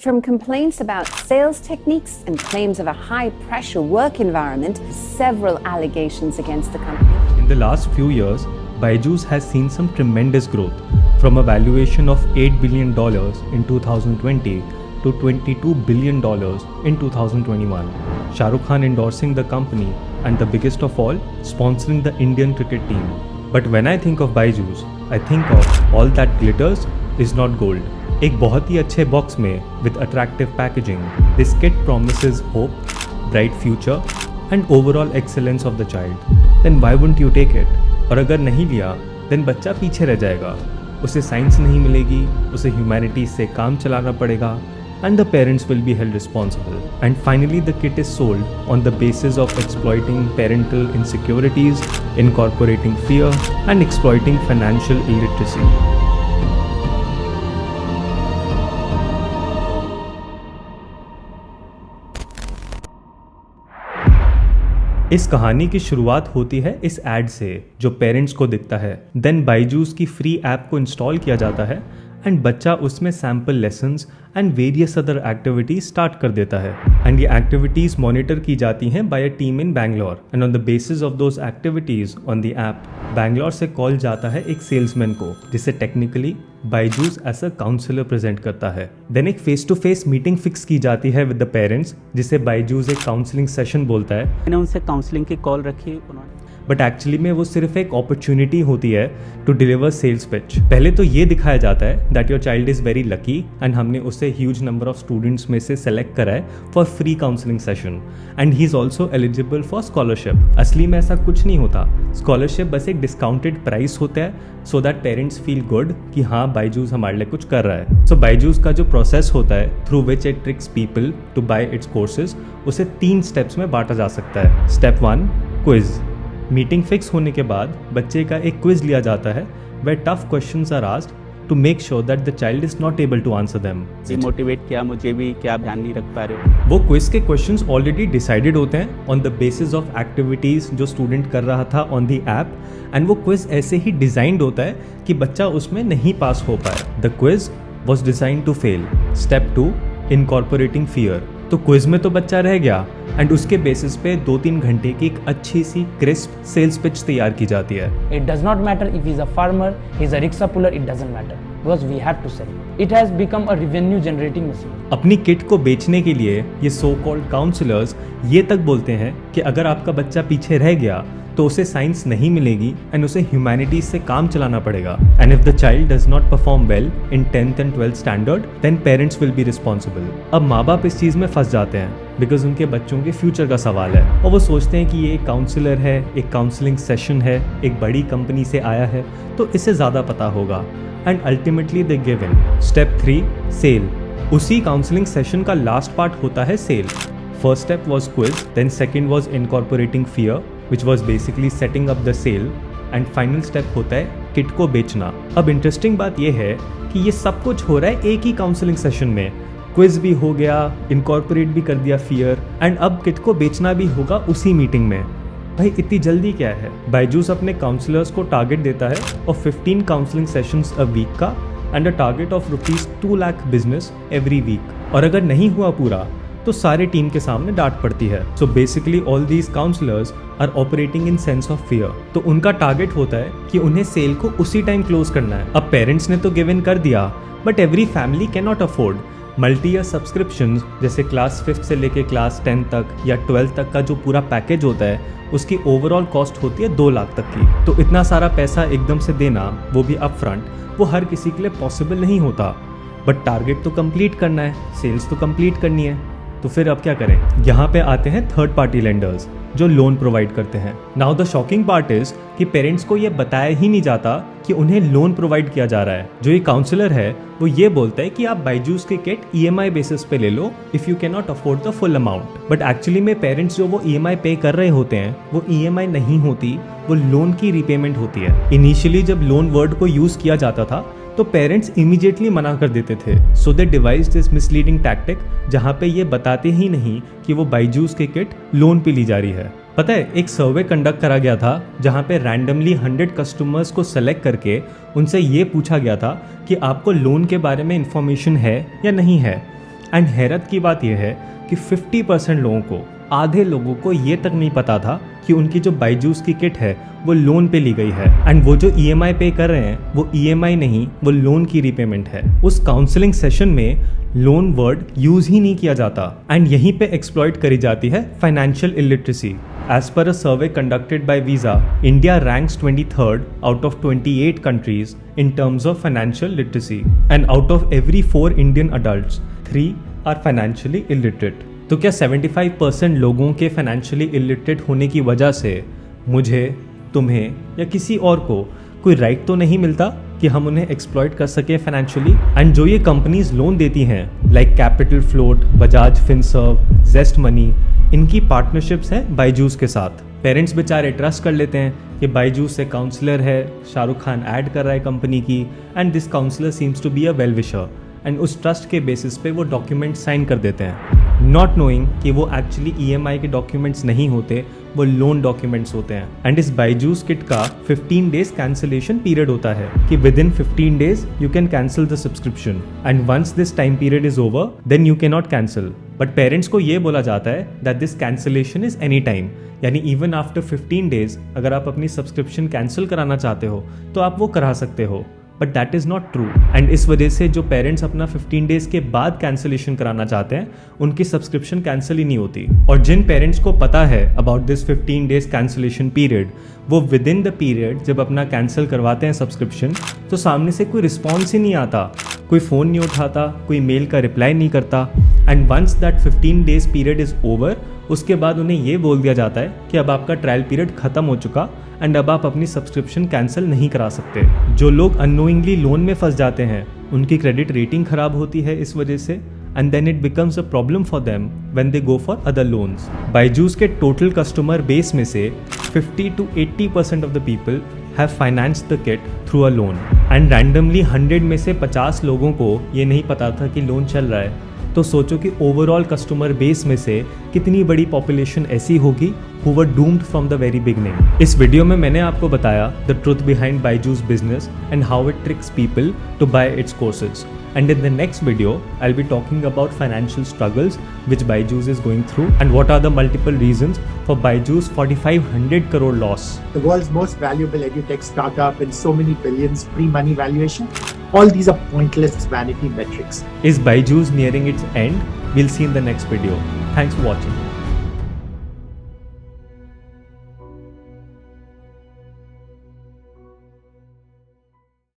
From complaints about sales techniques and claims of a high-pressure work environment, several allegations against the company. In the last few years, Byju's has seen some tremendous growth, from a valuation of $8 billion in 2020 to $22 billion in 2021. Shah Rukh Khan endorsing the company and the biggest of all, sponsoring the Indian cricket team. But when I think of Byju's, I think of all that glitters is not gold. एक बहुत ही अच्छे box में with attractive packaging this kit promises hope, bright future and overall excellence of the child. Then why wouldn't you take it? और अगर नहीं लिया then बच्चा पीछे रह जाएगा. उसे साइंस नहीं मिलेगी, उसे ह्यूमैनिटीज से काम चलाना पड़ेगा and the parents will be held responsible. And finally the kit is sold on the basis of exploiting parental insecurities, incorporating fear and exploiting financial illiteracy. इस कहानी की शुरुआत होती है इस एड से जो पेरेंट्स को दिखता है. देन बायजूस की फ्री ऐप को इंस्टॉल किया जाता है एंड बच्चा उसमें sample lessons and various other activities start कर देता है. एंड ये एक्टिविटीज मॉनिटर की जाती हैं by a team in Bangalore. And on the basis of those activities on the app Bangalore से कॉल जाता है एक सेल्समैन को, जिसे technically Byju's as a counsellor present करता है. देन एक face to face meeting fix की जाती है विद द पेरेंट्स, जिसे बायजूस एक काउंसलिंग सेशन बोलता है. मैंने उनसे काउंसलिंग की कॉल रखी, उन्होंने बट एक्चुअली में वो सिर्फ एक अपॉर्चुनिटी होती है टू डिलीवर सेल्स पिच. पहले तो ये दिखाया जाता है that your child is very lucky and हमने उसे ह्यूज नंबर ऑफ स्टूडेंट्स में से सेलेक्ट करा है for free counselling session and he is also eligible for scholarship. असली में ऐसा कुछ नहीं होता. स्कॉलरशिप बस एक डिस्काउंटेड प्राइस होता है so that parents feel good कि हाँ बायजूस हमारे लिए कुछ कर रहा है. सो बायजूस का जो प्रोसेस होता है through which it tricks people to buy its courses, उसे 3 स्टेप्स में बांटा जा सकता है. Step 1 quiz. मीटिंग फिक्स होने के बाद बच्चे का एक क्विज लिया जाता है where tough questions are asked to make sure that the child is not able to answer them. Motivate किया मुझे भी, क्या आप ध्यान नहीं रख पा रहे हो. वो क्विज के क्वेश्चंस ऑलरेडी डिसाइडेड होते हैं on the basis of activities जो स्टूडेंट कर रहा था ऑन द ऐप एंड वो क्विज ऐसे ही डिजाइंड होता है कि बच्चा उसमें नहीं पास हो पाए. The quiz was designed to fail. Step 2 incorporating fear. तो क्विज में तो बच्चा रह गया एंड उसके बेसिस पे 2-3 घंटे की एक अच्छी सी क्रिस्प सेल्स पिच तैयार की जाती है. It does not matter if he's a farmer, he's a rickshaw puller, it doesn't matter because we have to sell. It has become a revenue generating machine. अपनी किट को बेचने के लिए ये सो कॉल्ड काउंसलर्स ये तक बोलते हैं कि अगर आपका बच्चा पीछे रह गया तो उसे साइंस नहीं मिलेगी एंड उसे ह्यूमैनिटीज से काम चलाना पड़ेगा. And if the child does not perform well in 10th and 12th standard then parents will be responsible. अब माँ बाप इस चीज़ में फंस जाते हैं बिकॉज उनके बच्चों के फ्यूचर का सवाल है और वो सोचते हैं कि ये एक काउंसलर है, एक काउंसलिंग सेशन है, एक बड़ी कंपनी से आया है तो इसे ज़्यादा पता होगा. And ultimately they give in. Step 3 sell. उसी काउंसलिंग सेशन का लास्ट पार्ट होता है sell. First step was quiz, then second was incorporating fear which was basically setting up the sale and final step होता है kit को बेचना. अब interesting बात यह है कि ये सब कुछ हो रहा है एक ही काउंसलिंग सेशन में. क्विज भी हो गया, इनकॉर्पोरेट भी कर दिया फियर एंड अब किट को बेचना भी होगा उसी मीटिंग में. भाई इतनी जल्दी क्या है? बायजूस अपने काउंसलर्स को टारगेट देता है और 15 काउंसलिंग सेशंस अ वीक का and a target of ₹2 lakh business every week. और अगर नहीं हुआ पूरा तो सारे टीम के सामने डांट पड़ती है. So basically all these counsellors are operating in sense of fear. तो उनका टारगेट होता है कि उन्हें सेल को उसी टाइम क्लोज करना है. अब पेरेंट्स ने तो गिव इन कर दिया but every family can not afford multi year subscriptions. जैसे क्लास 5th से लेके क्लास 10 तक या 12th तक का जो पूरा पैकेज होता है उसकी ओवरऑल कॉस्ट होती है 2 लाख तक की. तो इतना सारा पैसा एकदम से देना, वो भी अप फ्रंट, वो हर किसी के लिए पॉसिबल नहीं होता. बट टारगेट तो कंप्लीट करना है, सेल्स तो कंप्लीट करनी है. तो फिर अब क्या करें? यहाँ पे आते हैं थर्ड पार्टी लेंडर्स जो लोन प्रोवाइड करते हैं. Now the shocking part is कि पेरेंट्स को ये बताया ही नहीं जाता कि उन्हें लोन प्रोवाइड किया जा रहा है. जो ये काउंसलर है वो ये बोलता है कि आप बायजूस की किट EMI बेसिस पे ले लो if you can not afford the full amount. But actually में पेरेंट्स जो वो EMI पे कर रहे होते हैं वो EMI नहीं होती, वो लोन की रीपेमेंट होती है. इनिशियली जब लोन वर्ड को यूज किया जाता था तो पेरेंट्स इमीडिएटली मना कर देते थे. सो दे डिवाइस्ड दिस मिसलीडिंग टैक्टिक जहाँ पे ये बताते ही नहीं कि वो बायजूस की किट लोन पे ली जा रही है. पता है एक सर्वे कंडक्ट करा गया था जहाँ पे रैंडमली 100 कस्टमर्स को सेलेक्ट करके उनसे ये पूछा गया था कि आपको लोन के बारे में इंफॉर्मेशन है या नहीं है. एंड हैरत की बात यह है कि 50% लोगों को, आधे लोगों को ये तक नहीं पता था कि उनकी जो बायजूस की किट है वो लोन पे ली गई है एंड वो जो EMI पे कर रहे हैं वो EMI नहीं, वो लोन की रीपेमेंट है। उस काउंसलिंग सेशन में लोन वर्ड यूज ही नहीं किया जाता एंड यहीं पे एक्सप्लॉइट करी जाती है financial illiteracy. As per a survey conducted by Visa, India ranks 23rd out of 28 countries in terms of financial literacy. And out of every 4 Indian adults, 3 are financially illiterate. तो क्या 75% लोगों के financially illiterate होने की वजह से मुझे, तुम्हें या किसी और को कोई राइट तो नहीं मिलता कि हम उन्हें एक्सप्लॉइट कर सके फाइनेंशियली? एंड जो ये कंपनीज लोन देती हैं like Capital Float, Bajaj Finserv, Zest Money, इनकी पार्टनरशिप्स हैं बायजूस के साथ। पेरेंट्स बेचारे ट्रस्ट कर लेते हैं कि बायजूस से काउंसलर है, शाहरुख खान ऐड कर रहा है कंपनी की and this counsellor seems to be a well wisher, and उस ट्रस्ट के बेसिस पे वो डॉक्यूमेंट साइन कर देते हैं, नॉट नोइंग कि वो एक्चुअली EMI के डॉक्यूमेंट्स नहीं होते, वो लोन डॉक्यूमेंट्स होते हैं। एंड इस बायजूस किट का 15 डेज कैंसिलेशन पीरियड होता है कि within 15 days you can cancel the subscription and once this time period is over then you can not cancel. But parents को ये बोला जाता है that this cancellation is any time, यानी even after 15 days अगर आप अपनी subscription cancel कराना चाहते हो तो आप वो करा सकते हो, but that is not true. And इस वजह से जो पेरेंट्स अपना 15 डेज के बाद कैंसिलेशन कराना चाहते हैं उनकी सब्सक्रिप्शन कैंसिल ही नहीं होती। और जिन पेरेंट्स को पता है about this 15 days cancellation period, वो विद इन द पीरियड जब अपना कैंसिल करवाते हैं सब्सक्रिप्शन तो सामने से कोई रिस्पॉन्स ही नहीं आता, कोई फ़ोन नहीं उठाता, कोई मेल का रिप्लाई नहीं करता। And once that 15 days period is over, उसके बाद उन्हें ये बोल दिया जाता है कि अब आपका ट्रायल पीरियड ख़त्म हो चुका एंड अब आप अपनी सब्सक्रिप्शन कैंसिल नहीं करा सकते। जो लोग अननोइंगली लोन में फंस जाते हैं उनकी क्रेडिट रेटिंग खराब होती है इस वजह से, and then it becomes a problem for them when they go for other loans. Byju's के टोटल कस्टमर बेस में से 50 to 80% of the people have financed the kit through a loan and randomly 100 में से 50 लोगों को ये नहीं पता था कि लोन चल रहा है। तो सोचो कि ओवरऑल कस्टमर बेस में से कितनी बड़ी पॉपुलेशन ऐसी होगी who were doomed from the very beginning। इस वीडियो में मैंने आपको बताया the truth behind Byju's business and how it tricks people to buy its courses। And in the next video, I'll be talking about financial struggles which Byju's is going through and what are the multiple reasons for Byju's 4,500 crore loss। The world's most valuable edutech startup in so many billions pre-money valuation. All these are pointless vanity metrics. Is Byju's nearing its end? We'll see in the next video. Thanks for watching.